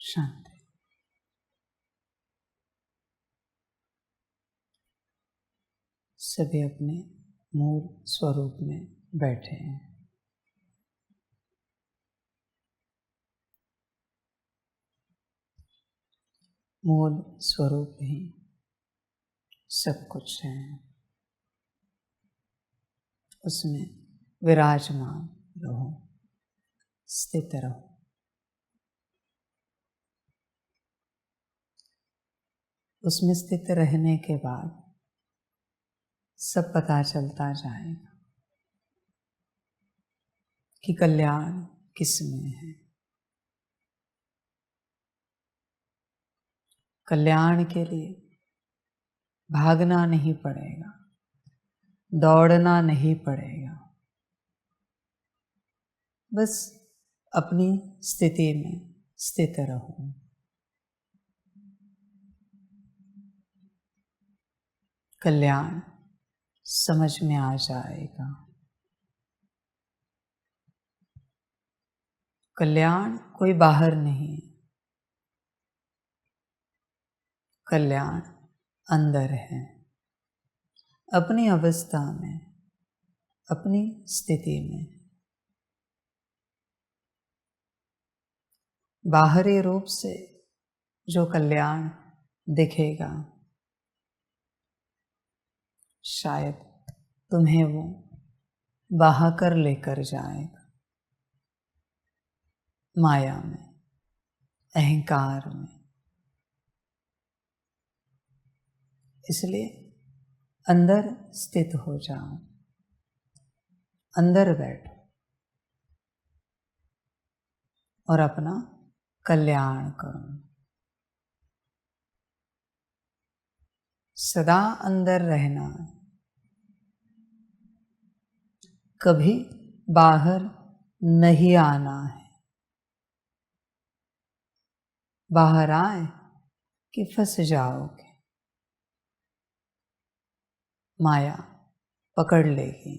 शांति। सभी अपने मूल स्वरूप में बैठे हैं। मूल स्वरूप ही सब कुछ है, उसमें विराजमान रहो, स्थित रहो। उसमें स्थित रहने के बाद सब पता चलता जाएगा कि कल्याण किसमें है। कल्याण के लिए भागना नहीं पड़ेगा, दौड़ना नहीं पड़ेगा, बस अपनी स्थिति में स्थित रहो। कल्याण समझ में आ जाएगा। कल्याण कोई बाहर नहीं, कल्याण अंदर है। अपनी अवस्था में, अपनी स्थिति में। बाहरी रूप से जो कल्याण दिखेगा, शायद तुम्हें वो बहाकर लेकर जाएगा माया में, अहंकार में। इसलिए अंदर स्थित हो जाओ, अंदर बैठो और अपना कल्याण करो। सदा अंदर रहना, कभी बाहर नहीं आना है। बाहर आए कि फंस जाओगे, माया पकड़ लेगी,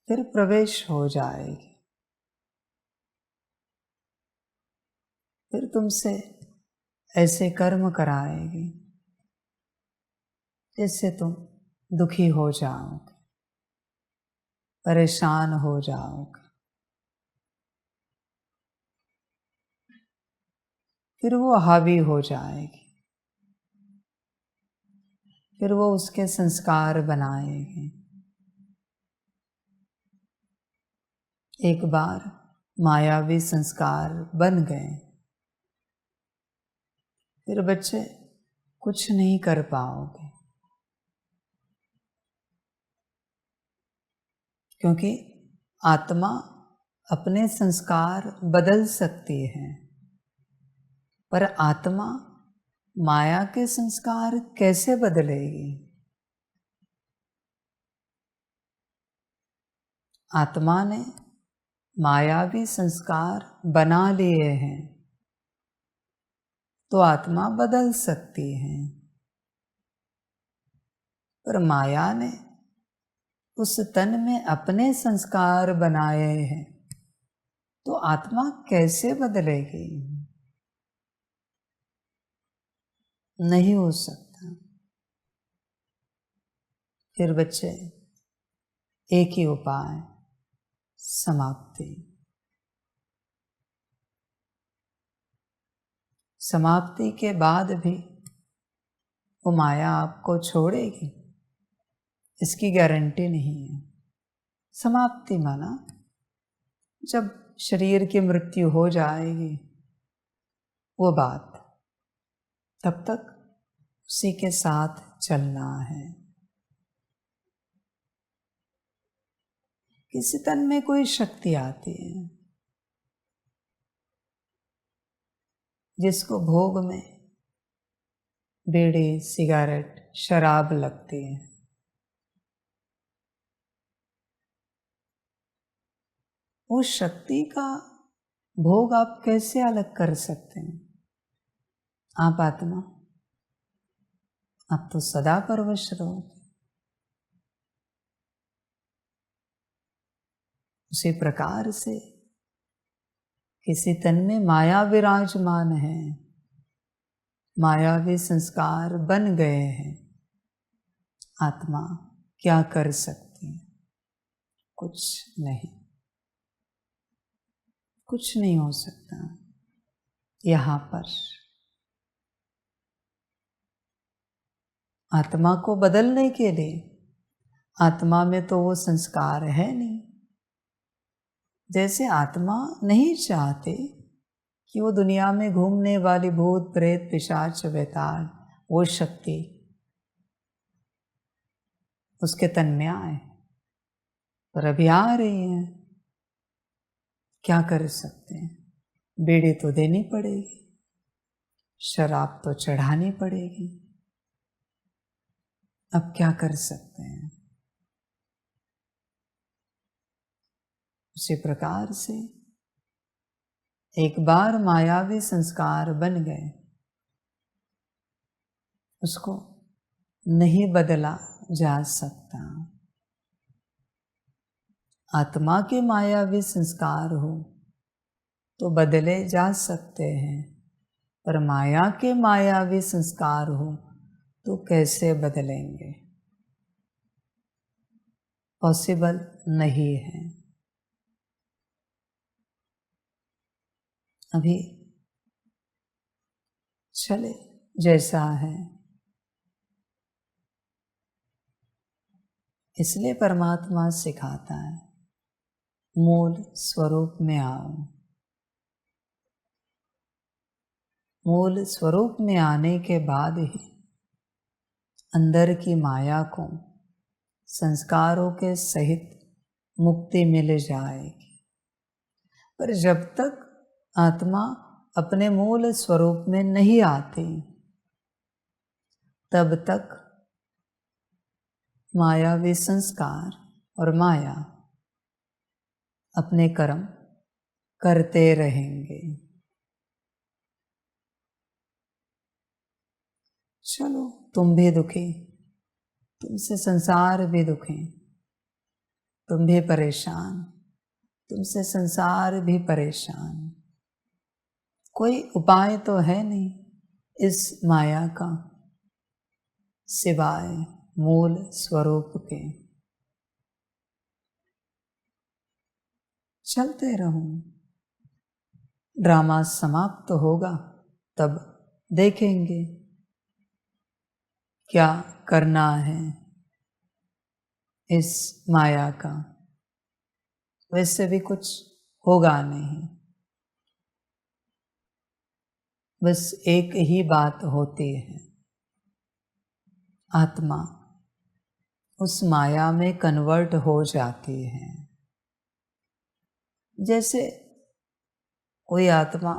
फिर प्रवेश हो जाएगी। फिर तुमसे ऐसे कर्म कराएगी जिससे तुम दुखी हो जाओगे, परेशान हो जाओगे। फिर वो हावी हो जाएगी, फिर वो उसके संस्कार बनाएगी। एक बार मायावी संस्कार बन गए, फिर बच्चे कुछ नहीं कर पाओगे, क्योंकि आत्मा अपने संस्कार बदल सकती है, पर आत्मा माया के संस्कार कैसे बदलेगी? आत्मा ने मायावी संस्कार बना लिए हैं, तो आत्मा बदल सकती है, पर माया ने उस तन में अपने संस्कार बनाए हैं, तो आत्मा कैसे बदलेगी? नहीं हो सकता। फिर बच्चे एक ही उपाय, समाप्ति। समाप्ति के बाद भी वो माया आपको छोड़ेगी, इसकी गारंटी नहीं है। समाप्ति माना जब शरीर की मृत्यु हो जाएगी वो बात, तब तक उसी के साथ चलना है। किसी तन में कोई शक्ति आती है जिसको भोग में बीड़ी, सिगरेट, शराब लगती है। उस शक्ति का भोग आप कैसे अलग कर सकते हैं? आप आत्मा, आप तो सदा परवश रहोगे। उसी प्रकार से किसी तन में माया विराजमान है, मायावी संस्कार बन गए हैं। आत्मा क्या कर सकती है? कुछ नहीं, कुछ नहीं हो सकता। यहाँ पर आत्मा को बदलने के लिए, आत्मा में तो वो संस्कार है नहीं। जैसे आत्मा नहीं चाहते कि वो दुनिया में घूमने वाली भूत प्रेत पिशाच बेताल वो शक्ति उसके तन में आए, पर अभी आ रही है। क्या कर सकते हैं? बीड़ी तो देनी पड़ेगी, शराब तो चढ़ानी पड़ेगी। अब क्या कर सकते हैं? उसी प्रकार से एक बार मायावी संस्कार बन गए, उसको नहीं बदला जा सकता। आत्मा के मायावी संस्कार हो तो बदले जा सकते हैं, पर माया के मायावी संस्कार हो तो कैसे बदलेंगे? पॉसिबल नहीं है। अभी चले जैसा है। इसलिए परमात्मा सिखाता है, मूल स्वरूप में आओ। मूल स्वरूप में आने के बाद ही अंदर की माया को संस्कारों के सहित मुक्ति मिल जाएगी। पर जब तक आत्मा अपने मूल स्वरूप में नहीं आती, तब तक मायावी संस्कार और माया अपने कर्म करते रहेंगे। चलो, तुम भी दुखी, तुमसे संसार भी दुखी, तुम भी परेशान, तुमसे संसार भी परेशान। कोई उपाय तो है नहीं इस माया का, सिवाय मूल स्वरूप के। चलते रहो, ड्रामा समाप्त होगा तब देखेंगे क्या करना है इस माया का। वैसे भी कुछ होगा नहीं, बस एक ही बात होती है, आत्मा उस माया में कन्वर्ट हो जाती है। जैसे कोई आत्मा,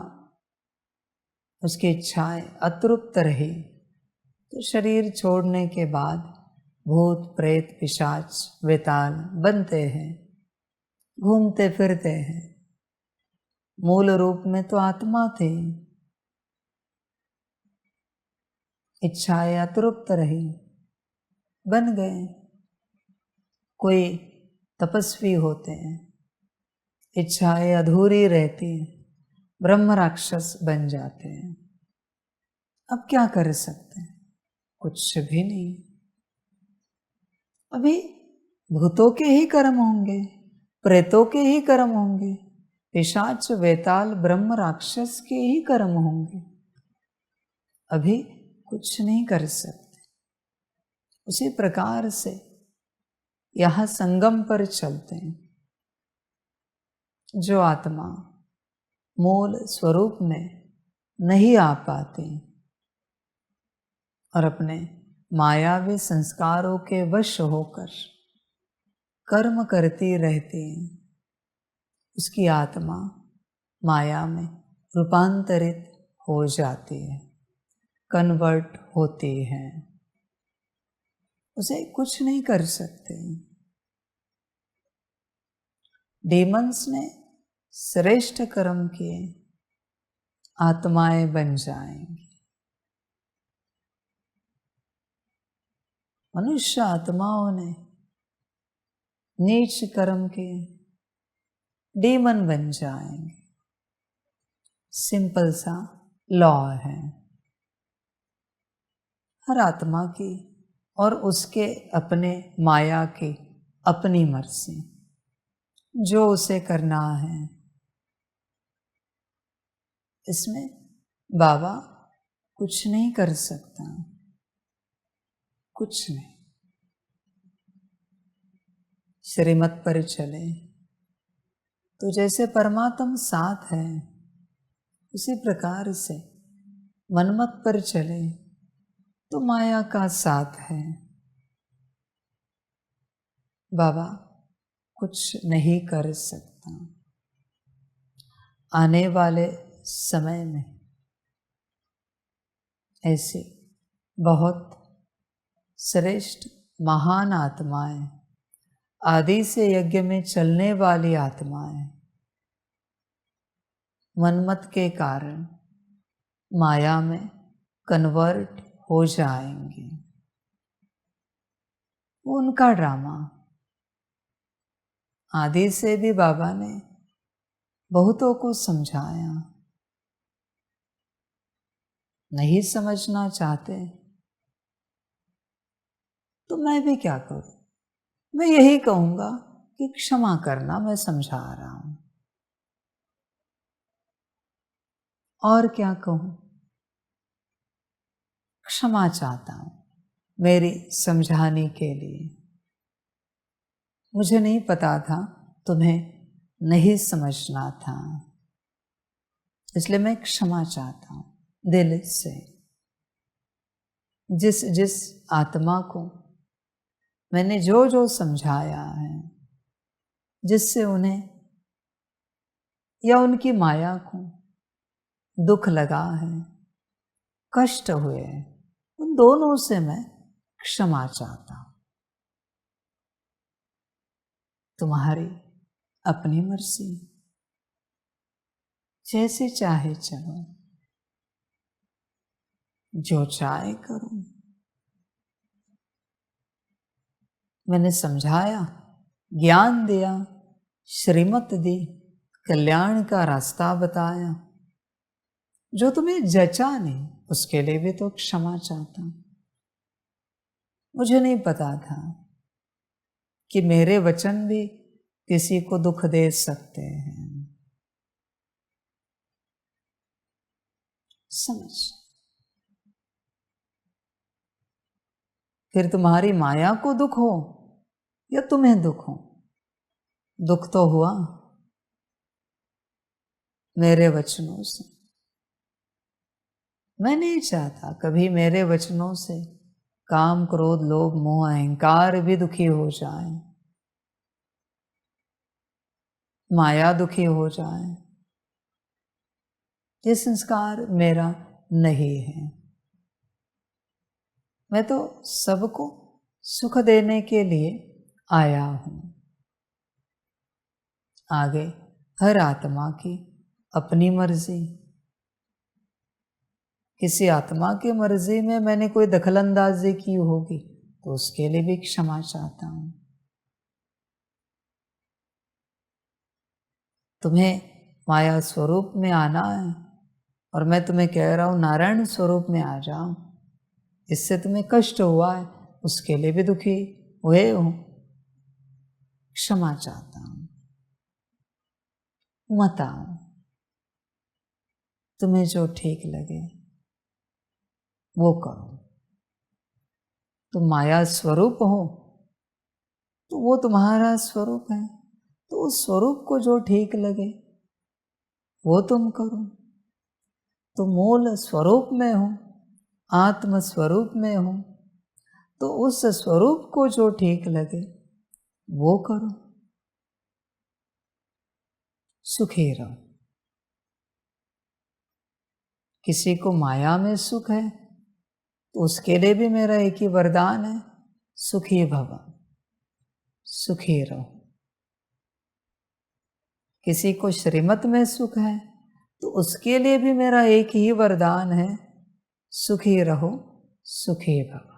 उसकी इच्छाएं अतृप्त रही तो शरीर छोड़ने के बाद भूत प्रेत पिशाच वेताल बनते हैं, घूमते फिरते हैं। मूल रूप में तो आत्मा थी, इच्छाएं अतृप्त रही, बन गए। कोई तपस्वी होते हैं, इच्छाएं अधूरी रहती हैं, ब्रह्म राक्षस बन जाते हैं। अब क्या कर सकते हैं? कुछ भी नहीं। अभी भूतों के ही कर्म होंगे, प्रेतों के ही कर्म होंगे, पिशाच वेताल ब्रह्म राक्षस के ही कर्म होंगे। अभी कुछ नहीं कर सकते। उसी प्रकार से यहाँ संगम पर चलते हैं। जो आत्मा मूल स्वरूप में नहीं आ पाती और अपने मायावी संस्कारों के वश होकर कर्म करती रहती है, उसकी आत्मा माया में रूपांतरित हो जाती है, कन्वर्ट होती है। उसे कुछ नहीं कर सकते। डीमंस ने श्रेष्ठ कर्म किए, आत्माएं बन जाएंगी। मनुष्य आत्माओं ने नीच कर्म किए, डीमन बन जाएंगे। सिंपल सा लॉ है हर आत्मा की और उसके अपने माया की अपनी मर्जी, जो उसे करना है। इसमें बाबा कुछ नहीं कर सकता, कुछ नहीं। श्रीमत पर चले तो जैसे परमात्मा साथ है, उसी प्रकार से मनमत पर चले तो माया का साथ है। बाबा कुछ नहीं कर सकता। आने वाले समय में ऐसी बहुत श्रेष्ठ महान आत्माएं, आदि से यज्ञ में चलने वाली आत्माएं मनमत के कारण माया में कन्वर्ट हो जाएंगे। वो उनका ड्रामा। आदि से भी बाबा ने बहुतों को समझाया, नहीं समझना चाहते तो मैं भी क्या करूं। मैं यही कहूंगा कि क्षमा करना, मैं समझा रहा हूं, और क्या कहूं। क्षमा चाहता हूं मेरी समझाने के लिए। मुझे नहीं पता था, तुम्हें नहीं समझना था, इसलिए मैं क्षमा चाहता हूं दिल से। जिस जिस आत्मा को मैंने जो जो समझाया है, जिससे उन्हें या उनकी माया को दुख लगा है, कष्ट हुए, उन दोनों से मैं क्षमा चाहता हूं। तुम्हारी अपनी मर्जी, जैसे चाहे चलो, जो चाहे करो। मैंने समझाया, ज्ञान दिया, श्रीमत दी, कल्याण का रास्ता बताया। जो तुम्हें जचा नहीं, उसके लिए भी तो क्षमा चाहता हूं। मुझे नहीं पता था कि मेरे वचन भी किसी को दुख दे सकते हैं। समझ। फिर तुम्हारी माया को दुख हो या तुम्हें दुख हो, दुख तो हुआ मेरे वचनों से। मैं नहीं चाहता कभी मेरे वचनों से काम, क्रोध, लोभ, मोह, अहंकार भी दुखी हो जाए, माया दुखी हो जाए। ये संस्कार मेरा नहीं है। मैं तो सबको सुख देने के लिए आया हूं। आगे हर आत्मा की अपनी मर्जी। किसी आत्मा की मर्जी में मैंने कोई दखलंदाजी की होगी तो उसके लिए भी क्षमा चाहता हूं। तुम्हें माया स्वरूप में आना है और मैं तुम्हें कह रहा हूं नारायण स्वरूप में आ जाओ। इससे तुम्हें कष्ट हुआ है, उसके लिए भी दुखी हुए हो, क्षमा चाहता हूं। मत आओ, तुम्हें जो ठीक लगे वो करो। तुम माया स्वरूप हो तो वो तुम्हारा स्वरूप है, तो उस स्वरूप को जो ठीक लगे वो तुम करो। तुम मूल स्वरूप में हो, आत्म स्वरूप में हो, तो उस स्वरूप को जो ठीक लगे वो करो। सुखी रहो। किसी को माया में सुख है तो उसके लिए भी मेरा एक ही वरदान है, सुखी भव, सुखी रहो। किसी को श्रीमत में सुख है तो उसके लिए भी मेरा एक ही वरदान है, सुखी रहो, सुखी भव।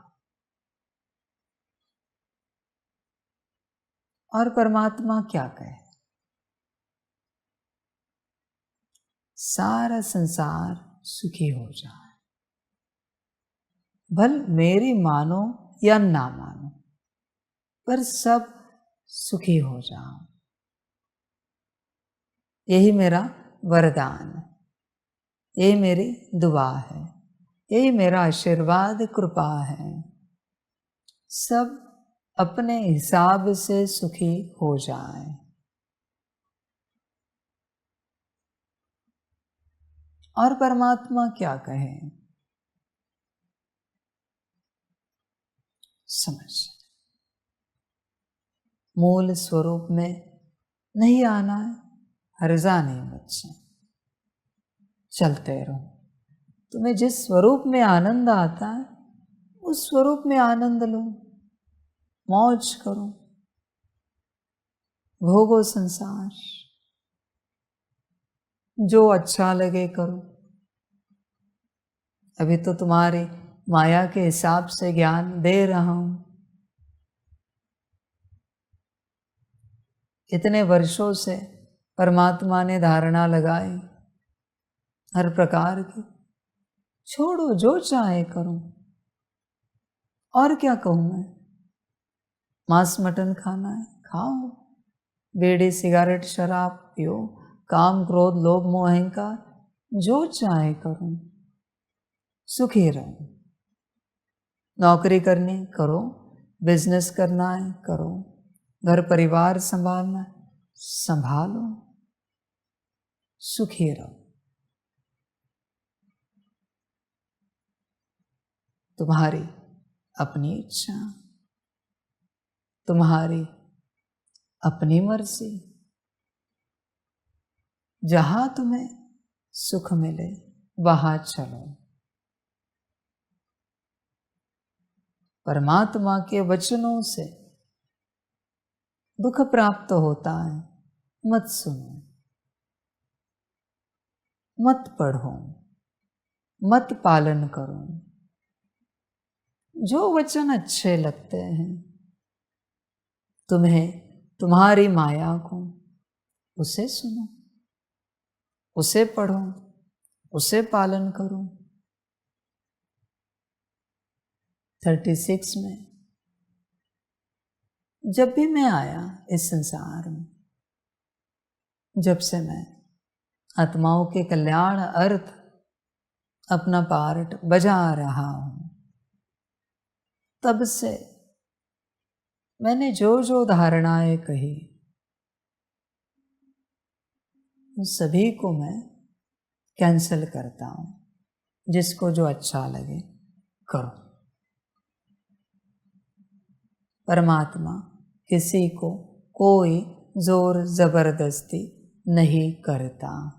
और परमात्मा क्या कहे। सारा संसार सुखी हो जाए। भल मेरी मानो या ना मानो, पर सब सुखी हो जाओ। यही मेरा वरदान है, यही मेरी दुआ है, यही मेरा आशीर्वाद कृपा है। सब अपने हिसाब से सुखी हो जाए। और परमात्मा क्या कहे, समझ। मूल स्वरूप में नहीं आना है, हर्जा नहीं मुझसे, चलते रहो। तुम्हें जिस स्वरूप में आनंद आता है उस स्वरूप में आनंद लो, मौज करो, भोगो संसार, जो अच्छा लगे करो। अभी तो तुम्हारी माया के हिसाब से ज्ञान दे रहा हूं। इतने वर्षों से परमात्मा ने धारणा लगाई हर प्रकार की, छोड़ो जो चाहे करो। और क्या कहूं मैं, मांस मटन खाना है खाओ, बीड़ी सिगरेट शराब पियो, काम क्रोध लोभ मोह अहंकार जो चाहे करो, सुखी रहो। नौकरी करनी करो, बिजनेस करना है करो, घर परिवार संभालना है संभालो, सुखी रहो। तुम्हारी अपनी इच्छा, तुम्हारी अपनी मर्जी, जहां तुम्हें सुख मिले वहां चलो। परमात्मा के वचनों से दुख प्राप्त होता है, मत सुनो, मत पढ़ो, मत पालन करो। जो वचन अच्छे लगते हैं तुम्हें, तुम्हारी माया को, उसे सुनो, उसे पढ़ो, उसे पालन करो। 36 में जब भी मैं आया इस संसार में, जब से मैं आत्माओं के कल्याण अर्थ अपना पार्ट बजा रहा हूं, तब से मैंने जो जो धारणाएं कही उन सभी को मैं कैंसिल करता हूं। जिसको जो अच्छा लगे करो। परमात्मा किसी को कोई जोर जबरदस्ती नहीं करता,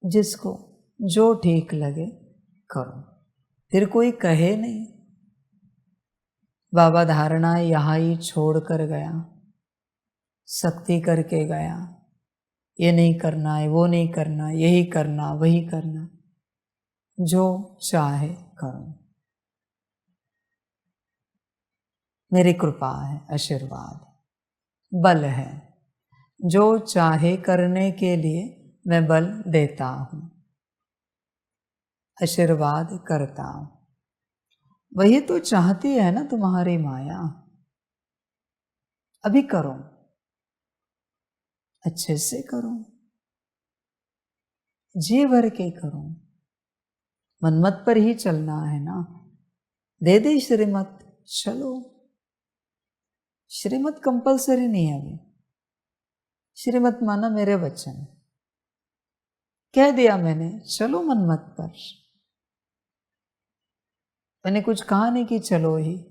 जिसको जो ठीक लगे करो। फिर कोई कहे नहीं बाबा धारणा यहाँ ही छोड़ कर गया, सख्ती करके गया, ये नहीं करना है वो नहीं करना, यही करना वही करना। जो चाहे करो, मेरी कृपा है, आशीर्वाद, बल है। जो चाहे करने के लिए मैं बल देता हूं, आशीर्वाद करता हूं। वही तो चाहती है ना तुम्हारी माया। अभी करो, अच्छे से करो, जी भर के करो। मनमत पर ही चलना है ना, दे दे श्रीमत, चलो। श्रीमत कंपलसरी नहीं है अभी। श्रीमत माना मेरे वचन, कह दिया मैंने, चलो मनमत पर। मैंने कुछ कहा नहीं कि चलो ही,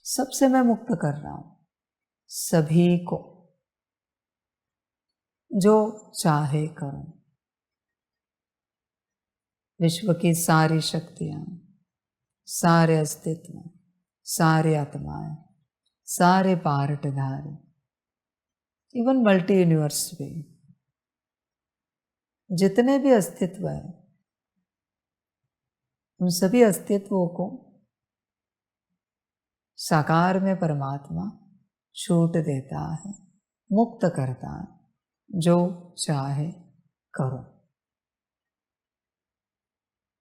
सबसे मैं मुक्त कर रहा हूं, सभी को। जो चाहे करो। विश्व की सारी शक्तियां, सारे अस्तित्व, सारे आत्माएं, सारे पार्टधारी, इवन मल्टी यूनिवर्स भी, जितने भी अस्तित्व है, उन सभी अस्तित्वों को साकार में परमात्मा छूट देता है, मुक्त करता है। जो चाहे करो,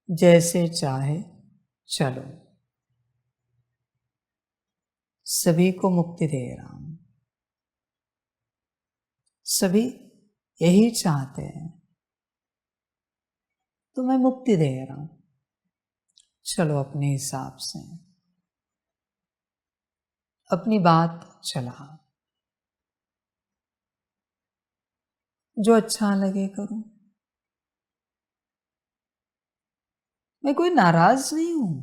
जैसे चाहे चलो। सभी को मुक्ति दे रहा हूं, सभी यही चाहते हैं, तो मैं मुक्ति दे रहा हूं। चलो अपने हिसाब से अपनी बात चला, जो अच्छा लगे करो। मैं कोई नाराज नहीं हूं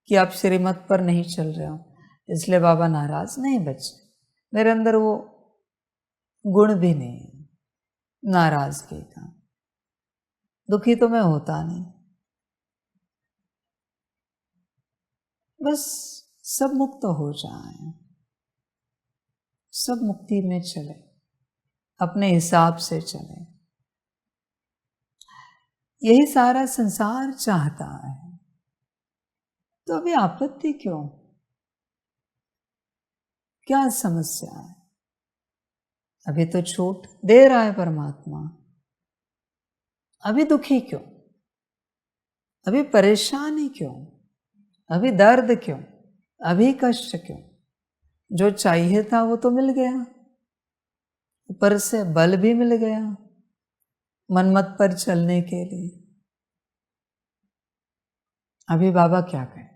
कि आप श्रीमत पर नहीं चल रहे हो, इसलिए बाबा नाराज नहीं बचे। मेरे अंदर वो गुण भी नहीं है नाराजगी का। दुखी तो मैं होता नहीं, बस सब मुक्त हो जाए, सब मुक्ति में चले, अपने हिसाब से चले। यही सारा संसार चाहता है, तो अभी आपत्ति क्यों? क्या समस्या है? अभी तो छूट दे रहा है परमात्मा, अभी दुखी क्यों? अभी परेशानी क्यों? अभी दर्द क्यों? अभी कष्ट क्यों? जो चाहिए था वो तो मिल गया, ऊपर से बल भी मिल गया मनमत पर चलने के लिए। अभी बाबा क्या कहे?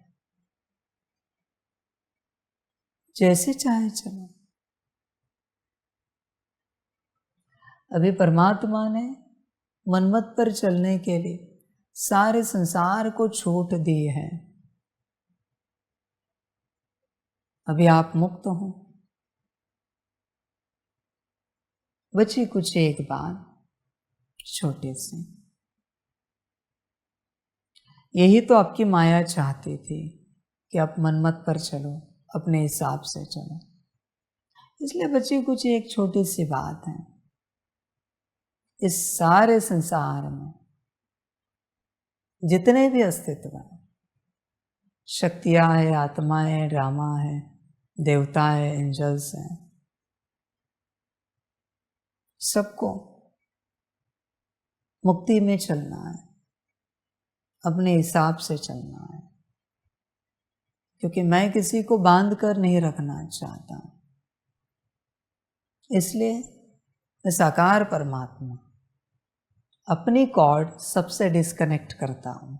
जैसे चाहे चलो। अभी परमात्मा ने मनमत पर चलने के लिए सारे संसार को छूट दी है। अभी आप मुक्त हो। बची कुछ एक बात छोटे से, यही तो आपकी माया चाहती थी कि आप मनमत पर चलो, अपने हिसाब से चलो। इसलिए बची कुछ एक छोटी सी बात है। इस सारे संसार में जितने भी अस्तित्व हैं, शक्तियां है, आत्माएं, ड्रामा है, देवता है, एंजल्स हैं, सबको मुक्ति में चलना है, अपने हिसाब से चलना है। क्योंकि मैं किसी को बांध कर नहीं रखना चाहता, इसलिए मैं साकार परमात्मा अपनी कॉर्ड सबसे डिस्कनेक्ट करता हूं।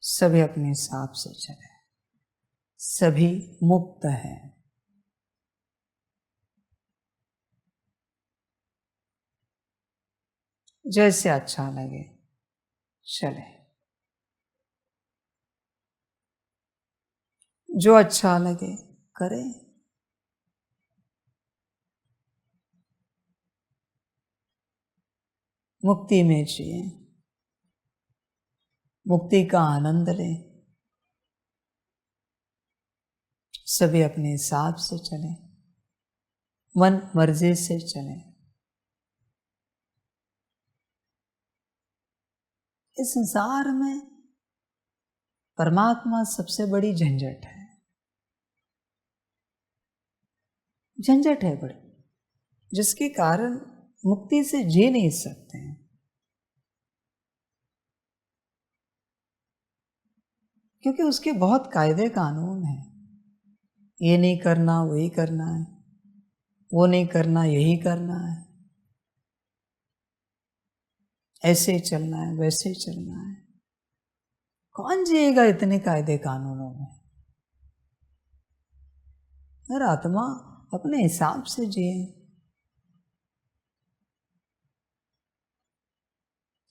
सभी अपने हिसाब से चले, सभी मुक्त हैं। जैसे अच्छा लगे चले, जो अच्छा लगे करें। मुक्ति में जिए, मुक्ति का आनंद लें। सभी अपने हिसाब से चले, मन मर्जी से चले। इस संसार में परमात्मा सबसे बड़ी झंझट है, झंझट है बड़ी, जिसके कारण मुक्ति से जी नहीं सकते हैं। क्योंकि उसके बहुत कायदे कानून हैं। ये नहीं करना, वही करना है, वो नहीं करना, यही करना है, ऐसे चलना है, वैसे चलना है। कौन जिएगा इतने कायदे कानूनों में? हर आत्मा अपने हिसाब से जिए,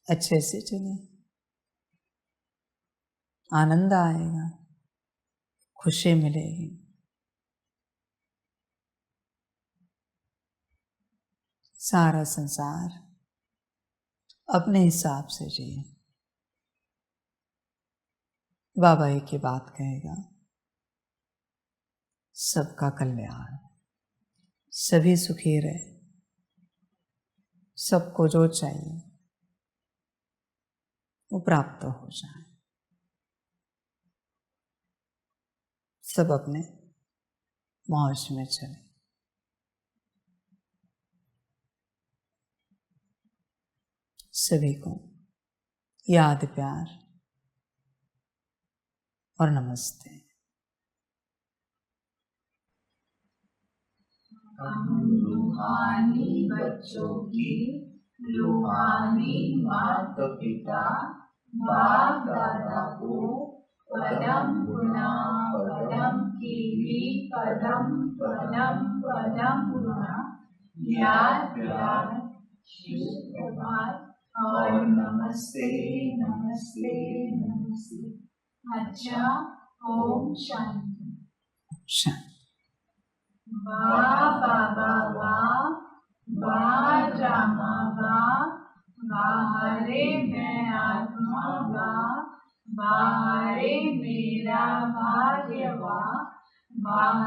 अच्छे से चले, आनंद आएगा, खुशी मिलेगी। सारा संसार अपने हिसाब से जिए। बाबा एक ही बात कहेगा, सबका कल्याण, सभी सुखी रहे, सबको जो चाहिए वो प्राप्त हो जाए, सब अपने मौज में चले। सभी को याद, प्यार और नमस्ते। हम रूहानी बच्चों की रूहानी माता पिता बाप दादा को पदम गुना पदम कीवी पदम पदम पदम गुना याद प्यार सुप्रभात और नमस्ते नमस्ते नमस्ते। अच्छा, ओम शांति। शांति। वाह बाबा वाह, वाह रामा वाह, वाह मैं आत्मा वाह, वाह मेरा भाग्य वाह, वाह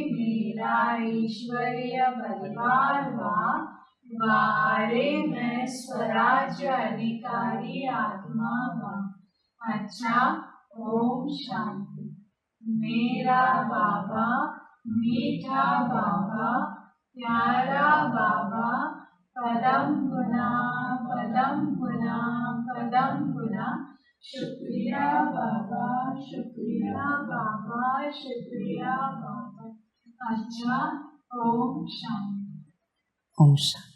मेरा ईश्वरीय परिवार वाह, वाह मैं स्वराज्य अधिकारी आत्मा वाह। अच्छा, ओम शांति। मेरा बाबा मीठा बाबा, प्यारा बाबा, पदम गुना पदम गुना पदम गुना। शुक्रिया बाबा, शुक्रिया बाबा, शुक्रिया बाबा। अच्छा, ओम शांति। ओम शांति।